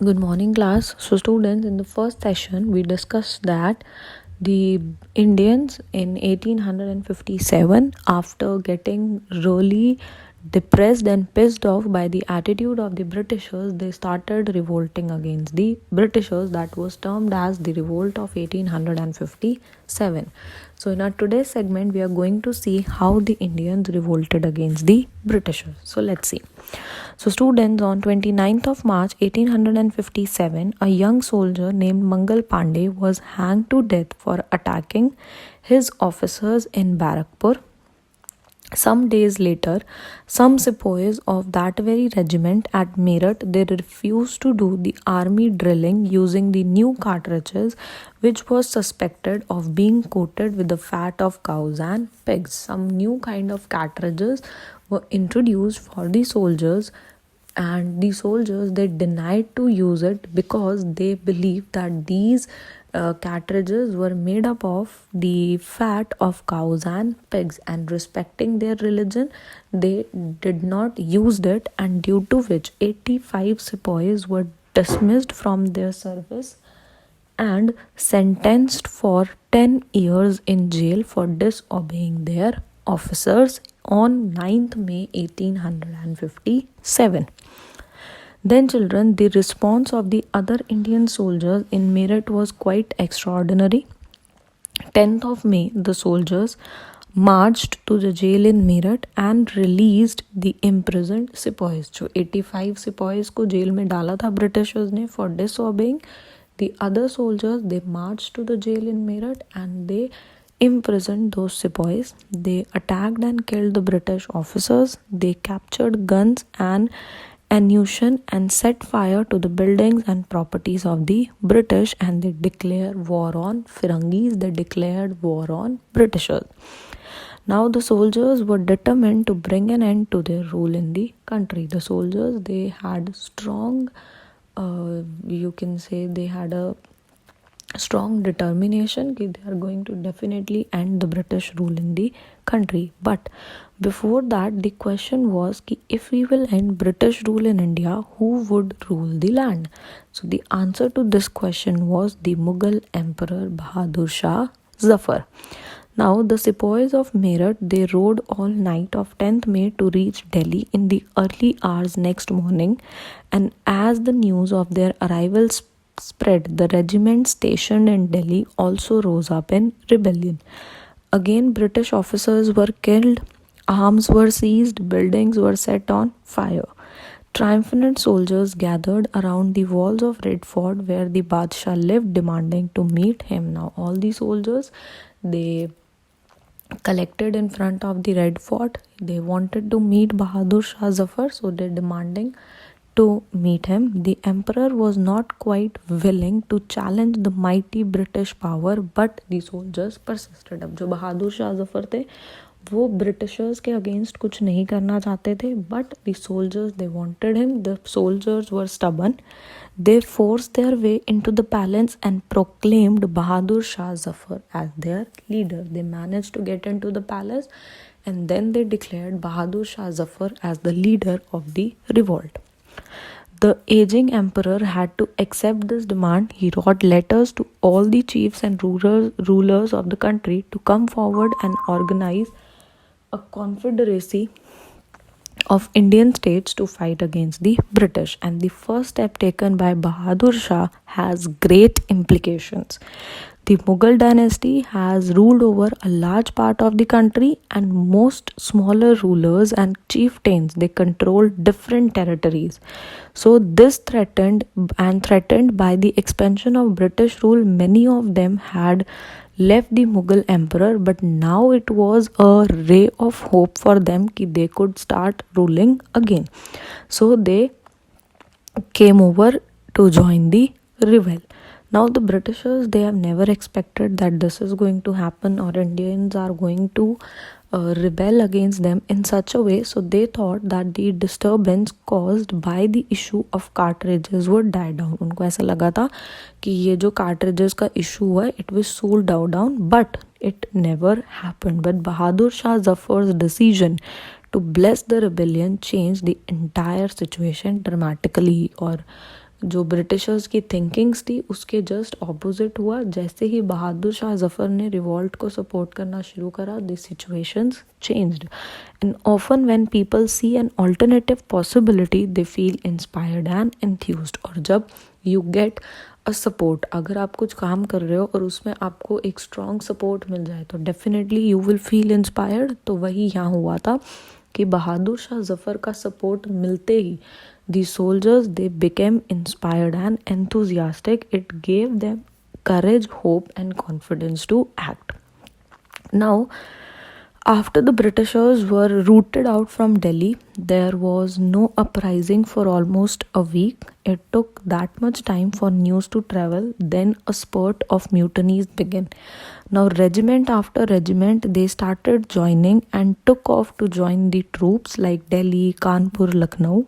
Good morning, class. So, students, in the first session, we discussed that the Indians in 1857, after getting really depressed and pissed off by the attitude of the Britishers, they started revolting against the Britishers. That was termed as the Revolt of 1857. So, in our today's segment, we are going to see how the Indians revolted against the Britishers. So, let's see. So, students, on 29th of March 1857, a young soldier named Mangal Pandey was hanged to death for attacking his officers in Barakpur. Some days later, some sepoys of that very regiment at Meerut, they refused to do the army drilling using the new cartridges, which was suspected of being coated with the fat of cows and pigs. Some new kind of cartridges were introduced for the soldiers, and the soldiers, they denied to use it because they believed that these cartridges were made up of the fat of cows and pigs, and respecting their religion, they did not use it, and due to which 85 sepoys were dismissed from their service and sentenced for 10 years in jail for disobeying their officers on 9th May 1857. Then, children, the response of the other Indian soldiers in Meerut was quite extraordinary. 10th of May, the soldiers marched to the jail in Meerut and released the imprisoned sepoys. जो 85 sepoys को jail में डाला था Britishers ने for disobeying, the other soldiers, they marched to the jail in Meerut and they imprisoned those sepoys. They attacked and killed the British officers. They captured guns and ammunition and set fire to the buildings and properties of the British, and they declared war on Firangis. They declared war on Britishers. Now the soldiers were determined to bring an end to their rule in the country. The soldiers, they had strong, you can say they had a strong determination that they are going to definitely end the British rule in the country. But before that, the question was कि if we will end British rule in India, who would rule the land? So the answer to this question was the Mughal Emperor Bahadur Shah Zafar. Now the sepoys of Meerut, they rode all night of 10th May to reach Delhi in the early hours next morning, and as the news of their arrival spread, the regiment stationed in Delhi also rose up in rebellion. Again, British officers were killed, arms were seized, buildings were set on fire. Triumphant soldiers gathered around the walls of Red Fort where the Badshah lived, demanding to meet him. Now all the soldiers, they collected in front of the Red Fort. They wanted to meet Bahadur Shah Zafar, so they're demanding to meet him. The emperor was not quite willing to challenge the mighty British power, but the soldiers persisted. अब जो बहादुर शाह जफर थे वो Britishers के against कुछ नहीं करना चाहते थे, but the soldiers, they wanted him. The soldiers were stubborn. They forced their way into the palace and proclaimed Bahadur Shah Zafar as their leader. They managed to get into the palace and then they declared Bahadur Shah Zafar as the leader of the revolt. The aging emperor had to accept this demand. He wrote letters to all the chiefs and rulers of the country to come forward and organize a confederacy of Indian states to fight against the British. And the first step taken by Bahadur Shah has great implications. The Mughal dynasty has ruled over a large part of the country, and most smaller rulers and chieftains, they controlled different territories. So this threatened by the expansion of British rule, many of them had left the Mughal emperor, but now it was a ray of hope for them that they could start ruling again. So they came over to join the revolt. Now the Britishers, they have never expected that this is going to happen or Indians are going to rebel against them in such a way. So they thought that the disturbance caused by the issue of cartridges would die down. उनको ऐसा लगा था कि ये जो cartridges का issue हुआ है, it will soon die down, but it never happened. But Bahadur Shah Zafar's decision to bless the rebellion changed the entire situation dramatically, or जो ब्रिटिशर्स की थिंकिंग्स थी उसके जस्ट ऑपोजिट हुआ. जैसे ही बहादुर शाह जफर ने रिवॉल्ट को सपोर्ट करना शुरू करा, the situations changed. And often when people see an alternative possibility they feel inspired and enthused. और जब यू गेट अ सपोर्ट, अगर आप कुछ काम कर रहे हो और उसमें आपको एक स्ट्रॉन्ग सपोर्ट मिल जाए तो definitely you will feel inspired. तो वही यहाँ हुआ था कि बहादुर शाह जफर का सपोर्ट मिलते ही the soldiers, they became inspired and enthusiastic. It gave them courage, hope and confidence to act. Now, after the Britishers were rooted out from Delhi, there was no uprising for almost a week. It took that much time for news to travel. Then a spurt of mutinies began. Now, regiment after regiment, they started joining and took off to join the troops like Delhi, Kanpur, Lucknow.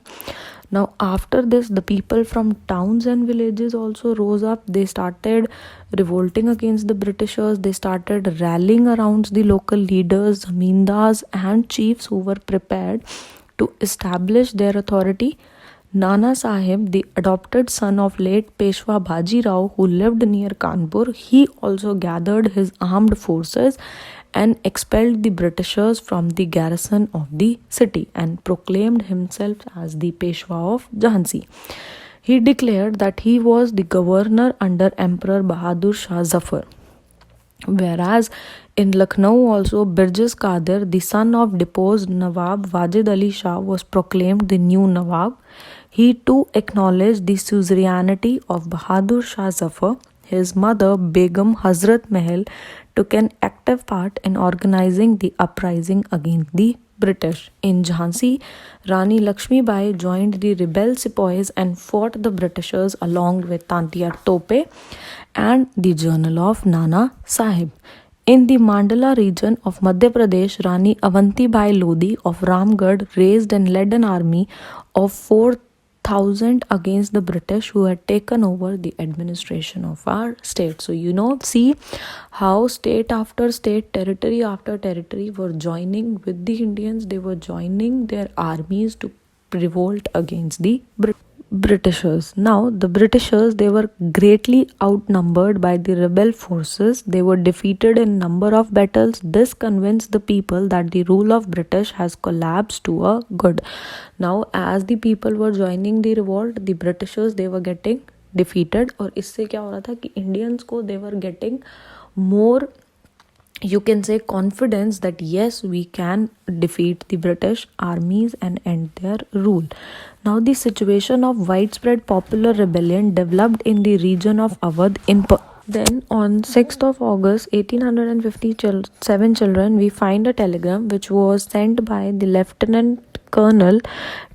Now, after this, the people from towns and villages also rose up. They started revolting against the Britishers. They started rallying around the local leaders, zamindars, and chiefs who were prepared to establish their authority. Nana Sahib, the adopted son of late Peshwa Baji Rao, who lived near Kanpur, he also gathered his armed forces and expelled the Britishers from the garrison of the city and proclaimed himself as the Peshwa of Jhansi. He declared that he was the governor under Emperor Bahadur Shah Zafar. Whereas in Lucknow also, Birjis Qadir, the son of deposed Nawab Wajid Ali Shah, was proclaimed the new Nawab. He too acknowledged the suzerainty of Bahadur Shah Zafar. His mother, Begum Hazrat Mahal, took an active part in organizing the uprising against the British. In Jhansi, Rani Lakshmi Bai joined the rebel sepoys and fought the Britishers along with Tantia Tope and the Journal of Nana Sahib. In the Mandala region of Madhya Pradesh, Rani Avanti Bai Lodi of Ramgarh raised and led an army of 4,000 against the British who had taken over the administration of our state. So, see how state after state, territory after territory were joining with the Indians. They were joining their armies to revolt against the Britishers. Now, the Britishers, they were greatly outnumbered by the rebel forces. They were defeated in number of battles. This convinced the people that the rule of British has collapsed to a good. Now, as the people were joining the revolt, the Britishers, they were getting defeated. और इससे क्या हो रहा था कि Indians को they were getting more, you can say, confidence that yes, we can defeat the British armies and end their rule. Now, the situation of widespread popular rebellion developed in the region of Awadh Then on 6th of August 1857 children, we find a telegram which was sent by the Lieutenant Colonel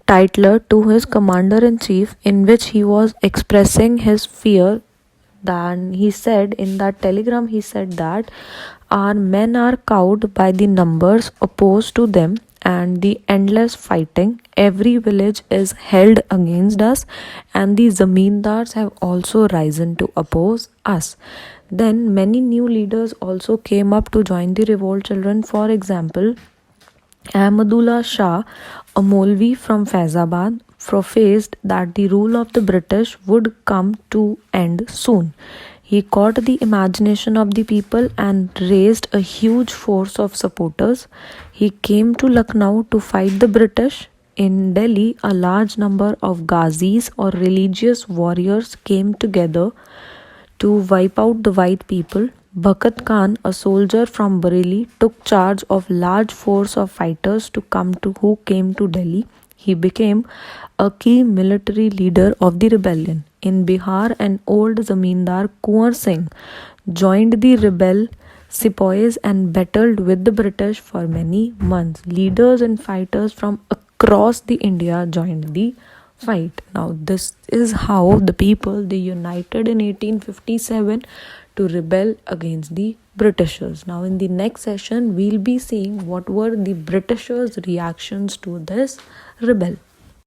Tytler to his commander-in-chief, in which he was expressing his fear. Then he said, in that telegram, he said that our men are cowed by the numbers opposed to them and the endless fighting. Every village is held against us, and the zamindars have also risen to oppose us. Then many new leaders also came up to join the revolt children. For example, Ahmadullah Shah, a Molvi from Faizabad, professed that the rule of the British would come to end soon. He caught the imagination of the people and raised a huge force of supporters. He came to Lucknow to fight the British. In Delhi, a large number of Ghazis or religious warriors came together to wipe out the white people. Bhakat Khan, a soldier from Bareilly, took charge of large force of fighters who came to Delhi. He became a key military leader of the rebellion. In Bihar, an old zamindar, Kunwar Singh, joined the rebel sepoys and battled with the British for many months. Leaders and fighters from across the India joined the fight. Now, this is how the people, they united in 1857 to rebel against the Britishers. Now, in the next session, we'll be seeing what were the Britishers' reactions to this rebel.